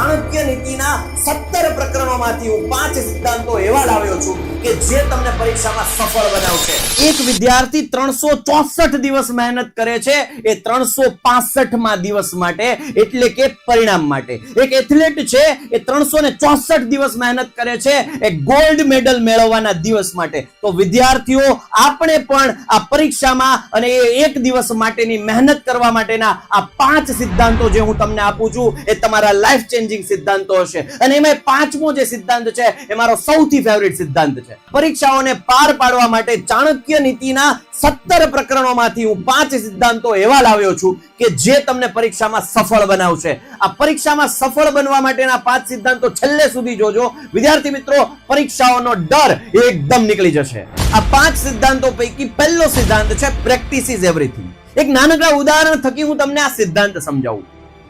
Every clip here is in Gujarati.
ચાણક્ય નીતિના 17 પ્રકરણોમાંથી હું 5 સિદ્ધાંતો એવા લાવ્યો છું કે જે તમને પરીક્ષામાં સફળ બનાવશે. એક વિદ્યાર્થી 364 દિવસ મહેનત કરે છે એ 365માં દિવસ માટે, એટલે કે પરિણામ માટે. એક એથ્લેટ છે એ 364 દિવસ મહેનત કરે છે એ ગોલ્ડ મેડલ મેળવવાના દિવસ માટે. તો વિદ્યાર્થીઓ, આપણે પણ આ પરીક્ષામાં અને એ એક દિવસ માટેની મહેનત કરવા માટેના આ 5 સિદ્ધાંતો જે હું તમને આપું છું એ તમારા લાઈફ ચેન્જિંગ સિદ્ધાંતો હશે. અને એમાં પાંચમો જે સિદ્ધાંત છે એ મારો સૌથી ફેવરિટ સિદ્ધાંત છે. પરીક્ષાઓને પાર પાડવા માટે ચાણક્ય નીતિના 17 પ્રકરણોમાંથી હું 5 સિદ્ધાંતો એવા લાવ્યો છું કે જે તમને પરીક્ષામાં સફળ બનાવશે. આ પરીક્ષામાં સફળ બનવા માટેના 5 સિદ્ધાંતો છેલ્લે સુધી જોજો વિદ્યાર્થી મિત્રો. પરીક્ષાઓનો ડર એકદમ નીકળી જશે. આ 5 સિદ્ધાંતો પૈકી પહેલો સિદ્ધાંત છે પ્રેક્ટિસ ઇઝ એવરીથિંગ. એક નાનકડા ઉદાહરણ થકી હું તમને આ સિદ્ધાંત સમજાવું.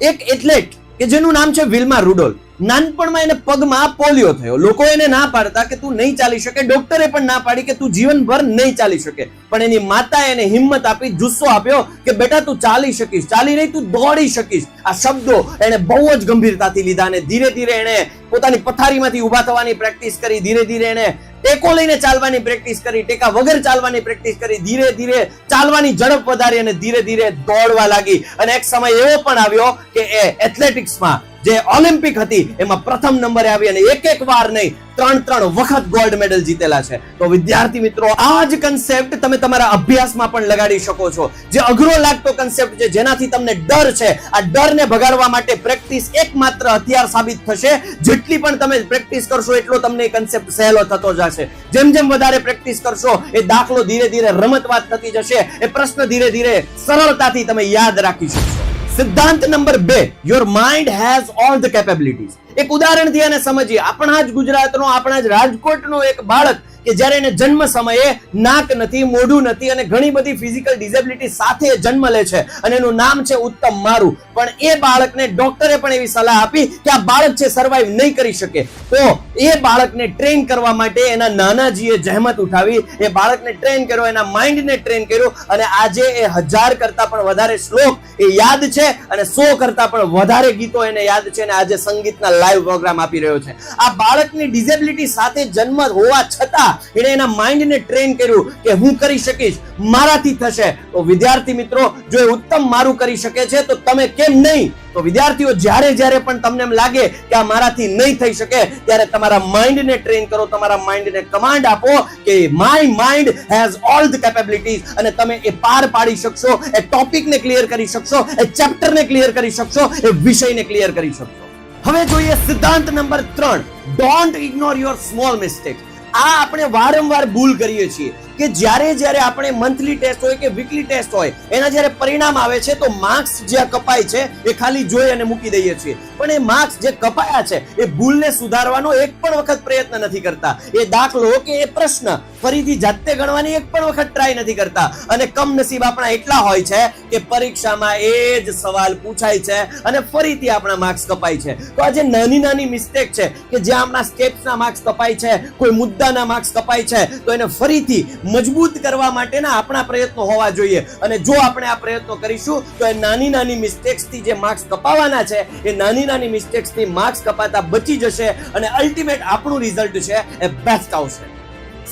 એક એથ્લેટ કે જેનું નામ છે વિલ્મા રુડોલ્ફ, નાનપણમાં એને પગમાં પોલિયો થયો. લોકો એને ના પાડતા કે તું નહીં ચાલી શકે, ડોક્ટરે પણ ના પાડી કે તું જીવનભર નહીં ચાલી શકે. પણ એની માતાએ એને હિંમત આપી, જુસ્સો આપ્યો કે બેટા તું ચાલી શકીશ, ચાલી નહીં તું દોડી શકીશ. આ શબ્દો એને બહુ જ ગંભીરતાથી લીધા અને ધીરે ધીરે એને પોતાની પથારીમાંથી ઊભા થવાની પ્રેક્ટિસ કરી. ધીરે ધીરે એને ટેકો લઈને ચાલવાની પ્રેક્ટિસ કરી, ટેકા વગર ચાલવાની પ્રેક્ટિસ કરી. ધીરે ધીરે ચાલવાની ઝડપ વધારી અને ધીરે ધીરે દોડવા લાગી. અને એક સમય એવો પણ આવ્યો કે એ એથ્લેટિક્સમાં જે ઓલિમ્પિક હતી એમાં પ્રથમ નંબરે આવી અને એક વાર નહીં 3 વખત ગોલ્ડ મેડલ જીતેલા છે. તો વિદ્યાર્થી મિત્રો, આ જ કન્સેપ્ટ તમે તમારા અભ્યાસમાં પણ લગાડી શકો છો. જે અઘરો લાગતો કન્સેપ્ટ છે, જેનાથી તમને ડર છે, આ ડરને ભગાડવા માટે પ્રેક્ટિસ એકમાત્ર હથિયાર સાબિત થશે. જેટલી પણ તમે પ્રેક્ટિસ કરશો એટલો તમને એ કન્સેપ્ટ સહેલો થતો જશે. જેમ જેમ વધારે પ્રેક્ટિસ કરશો એ દાખલો ધીરે ધીરે રમતવાત થતી જશે. એ પ્રશ્ન ધીરે ધીરે સરળતાથી તમે યાદ રાખી શકશો. સિદ્ધાંત number 2, your mind has all the capabilities. એક ઉદાહરણથી આને સમજીએ. આપણા જ ગુજરાતનો, આપણા જ રાજકોટનો એક બાળક કે જ્યારે એને જન્મ સમયે નાક નથી, મોઢું નથી અને ઘણી બધી ફિઝિકલ ડિસેબિલિટી સાથે જન્મ લે છે અને એનું નામ છે ઉત્તમ મારુ. પણ એ બાળકને ડોક્ટરે પણ એવી સલાહ આપી કે આ બાળક છે સર્વાઈવ નહીં કરી શકે. તો એ બાળકને ટ્રેન કરવા માટે એના નાનાજીએ જહેમત ઉઠાવી, એ બાળકને ટ્રેન કર્યો, એના માઇન્ડને ટ્રેન કર્યો અને આજે એ 1000 કરતા પણ વધારે શ્લોક એ યાદ છે અને 100 કરતા પણ વધારે ગીતો એને યાદ છે અને આજે સંગીતના લાઈવ પ્રોગ્રામ આપી રહ્યો છે. આ બાળકની ડિસેબિલિટી સાથે જન્મ હોવા છતાં એને એના માઇન્ડને ટ્રેન કર્યું કે હું કરી શકીશ, મારાથી થશે. તો વિદ્યાર્થી મિત્રો, જો એ ઉત્તમ મારું કરી શકે છે તો તમે કેમ નહીં? તો વિદ્યાર્થીઓ, જ્યારે જ્યારે પણ તમને એમ લાગે કે આ મારાથી નહીં થઈ શકે ત્યારે તમારા માઇન્ડને ટ્રેન કરો, તમારા માઇન્ડને કમાન્ડ આપો કે my mind has all the capabilities અને તમે એ પાર પાડી શકશો, એ ટોપિકને ક્લિયર કરી શકશો, એ ચેપ્ટરને ક્લિયર કરી શકશો, એ વિષયને ક્લિયર કરી શકશો. હવે જોઈએ સિદ્ધાંત number 3, don't ignore your small mistakes. આ આપણે વારંવાર ભૂલ કરીએ છીએ કે જ્યારે આપણે મંથલી ટેસ્ટ હોય કે વીકલી ટેસ્ટ હોય એના જ્યારે પરિણામ આવે છે તો માર્ક્સ જે કપાય છે એ ખાલી જોઈ અને મૂકી દઈએ છીએ. પણ એ માર્ક્સ જે કપાયા છે એ ભૂલને સુધારવાનો એક પણ વખત પ્રયત્ન નથી કરતા. એ દાખલો કે એ પ્રશ્ન ફરીથી જાતે ગણવાની એક પણ વખત ટ્રાય નથી કરતા. અને કમનસીબ આપણા એટલા હોય છે કે પરીક્ષામાં એ જ સવાલ પૂછાય છે અને ફરીથી આપણા માર્ક્સ કપાય છે. તો આ જે નાની નાની મિસ્ટેક છે કે જ્યાં આપણા સ્ટેપ્સના માર્ક્સ કપાય છે, કોઈ મુદ્દાના માર્ક્સ કપાય છે, તો એને ફરીથી મજબૂત કરવા માટેના આપણા પ્રયત્નો હોવા જોઈએ. અને જો આપણે આ પ્રયત્નો કરીશું તો એ નાની નાની મિસ્ટેક્સથી જે માર્ક્સ કપાવાના છે એ નાની નાની મિસ્ટેક્સથી માર્ક્સ કપાતા બચી જશે અને અલ્ટિમેટ આપણું રિઝલ્ટ છે એ બેસ્ટ આવશે.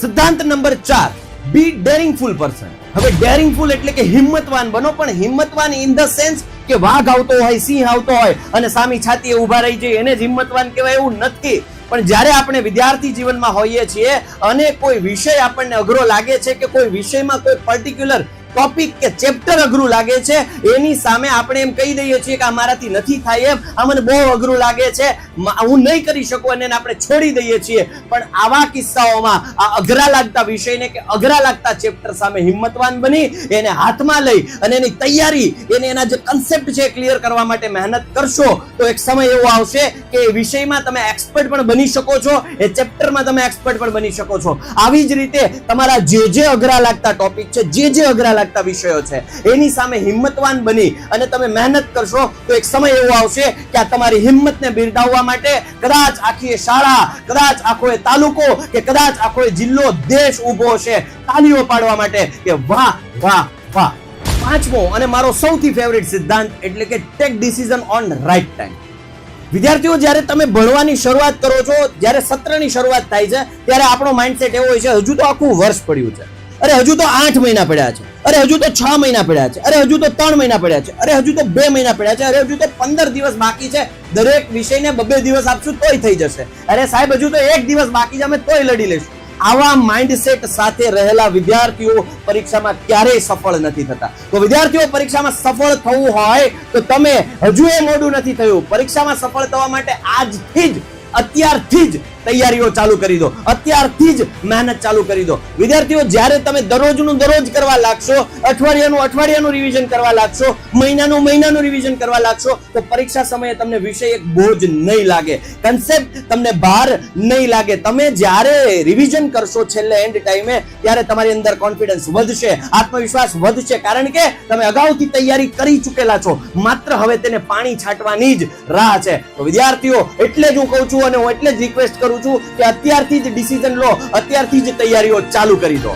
સિદ્ધાંત નંબર 4, બી ડેરિંગફુલ પર્સન. હવે ડેરિંગફુલ એટલે કે હિંમતવાન બનો, પણ હિંમતવાન ઇન ધ સેન્સ કે વાઘ આવતો હોય, સિંહ આવતો હોય અને સામી છાતીએ ઊભા રહી જાય એને જ હિંમતવાન કહેવાય એવું નથી. પણ જ્યારે આપણે વિદ્યાર્થી જીવનમાં હોઈએ છીએ અને કોઈ વિષય આપણને અઘરો લાગે છે કે કોઈ વિષયમાં કોઈ પર્ટિક્યુલર ટોપિક કે ચેપ્ટર અઘરું લાગે છે, એની સામે આપણે એમ કહી દઈએ છીએ કે આ મારાથી નથી થાય, એમ આ મને બહુ અઘરું લાગે છે, હું નહીં કરી શકું અને આપણે છોડી દઈએ છીએ. પણ આવા કિસ્સાઓમાં આ અઘરા લાગતા વિષયને કે અઘરા લાગતા ચેપ્ટર સામે હિંમતવાન બની એને હાથમાં લઈ અને એની તૈયારી, એના જે કન્સેપ્ટ છે ક્લિયર કરવા માટે મહેનત કરશો તો એક સમય એવો આવશે કે એ વિષયમાં તમે એક્સપર્ટ પણ બની શકો છો, એ ચેપ્ટરમાં તમે એક્સપર્ટ પણ બની શકો છો. આવી જ રીતે તમારા જે અઘરા લાગતા ટોપિક છે, જે અઘરા લાગતા વિષયો છે એની સામે હિંમતવાન બની અને તમે મહેનત કરશો તો એક સમય એવો આવશે કે આ તમારી હિંમતને બિરદાવવા માટે કદાચ આખી શાળા, કદાચ આખો તાલુકો કે કદાચ આખો જિલ્લો, દેશ ઊભો છે તાળીઓ પાડવા માટે કે વાહ વાહ વાહ. પાંચમો અને મારો સૌથી ફેવરિટ સિદ્ધાંત એટલે કે take decision on right time. વિદ્યાર્થીઓ, જ્યારે તમે ભણવાની શરૂઆત કરો છો, જ્યારે સત્રની શરૂઆત થાય છે, ત્યારે આપણો માઇન્ડસેટ એવો હોય છે, હજુ તો આખું વર્ષ પડ્યું છે, અરે હજુ તો 8 મહિના પડ્યા છે, અરે હજુ તો 6 મહિના પડ્યા છે, અરે હજુ તો 3 મહિના પડ્યા છે, અરે હજુ તો 2 મહિના પડ્યા છે, અરે હજુ તો 15 દિવસ બાકી છે, દરેક વિષયને 2 દિવસ આપશું તોય થઈ જશે, અરે સાહેબ હજુ તો 1 દિવસ બાકી છે, અમે તોય લડી લઈશું. આવા માઇન્ડસેટ સાથે રહેલા વિદ્યાર્થીઓ પરીક્ષામાં ક્યારેય સફળ નથી થતા. તો વિદ્યાર્થીઓ, પરીક્ષામાં સફળ થવું હોય તો તમે હજુ એ મોડું નથી થયું. પરીક્ષામાં સફળ થવા માટે આજથી જ, અત્યારથી જ તૈયારીઓ ચાલુ કરી દો, અત્યારથી જ મહેનત ચાલુ કરી દો. વિદ્યાર્થીઓ, જ્યારે તમે દરરોજનું દરરોજ કરવા લાગશો, અઠવાડિયાનું રિવિઝન કરવા લાગશો, મહિનાનું રિવિઝન કરવા લાગશો, તો પરીક્ષા સમયે તમને વિષય એક બોજ નહીં લાગે, કન્સેપ્ટ તમને ભાર નહીં લાગે. તમે જ્યારે રિવિઝન કરશો છેલ્લે એન્ડ ટાઈમે, ત્યારે તમારી અંદર કોન્ફિડન્સ વધશે, આત્મવિશ્વાસ વધશે, કારણ કે તમે અગાઉથી તૈયારી કરી ચૂકેલા છો. માત્ર હવે તેને પાણી છાંટવાની જ રાહ છે. તો વિદ્યાર્થીઓ, એટલે જ હું કહું છું અને હું એટલે જ રિક્વેસ્ટ કરું છું કે અત્યારથી જ ડિસિઝન લો, અત્યારથી જ તૈયારીઓ ચાલુ કરી દો.